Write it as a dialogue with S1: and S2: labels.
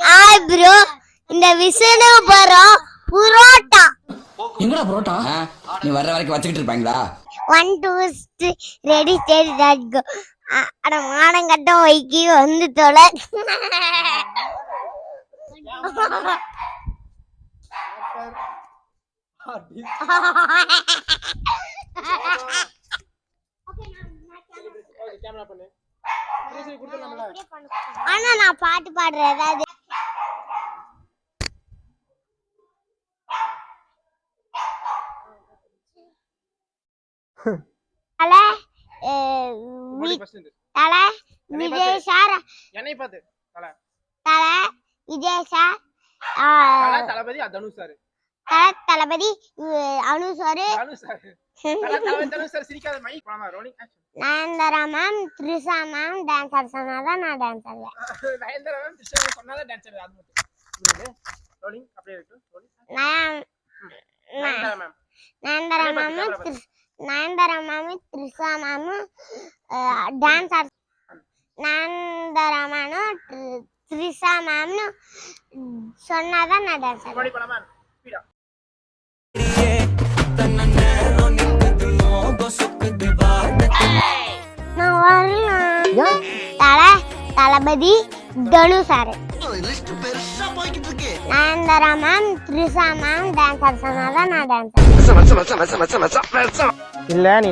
S1: Hi bro, இந்த விசனு பரோம் புரோட்டா.
S2: எங்கடா புரோட்டா? நீ வர்ற வரைக்கும் வச்சுக்கிட்டு இருப்பாங்களா?
S1: 1 2 3 ரெடி ஸ்டெடி லெட்ஸ் கோ. அட மானம் கட்ட வைக்கி வந்து தொலை. ஆனா நான் பாட்டு பாடுறேன் ஏதாவது. தல தல விஜய் சார்
S3: என்னை பார்த்து தல
S1: தல விஜய் சார்
S3: தல தளபதி தனு சார்
S1: தளபதி அனு சார்
S3: தனு சார் சிரிக்காத மை போலாமா rolling action.
S1: Nayanthara ma'am, Trisha ma'am dance சொன்னாதான் நான் டான்ஸ் ஆடுவேன்.
S3: நயன்தாரா மேம் த்ரிஷா மேம் சொன்னாதான் டான்ஸ் ஆடுவேன். அது மட்டும் ரோலிங் அப்படியே இருக்கு. Rolling Nayanthara ma'am Nayanthara ma'am Trisha ma'am dance ஆடு. நயன்தாரா மேம் த்ரிஷா மேம் சொன்னாதான் நான் டான்ஸ் ஆடுவேன். போலாமா ஸ்பீடா
S1: நான் வரலாம். தளபதி தனு sir, Nayanthara ma'am Trisha ma'am dance ஆட சொன்னாதான் நான் டான்ஸ் ஆடுவேன்.
S3: இல்ல நீ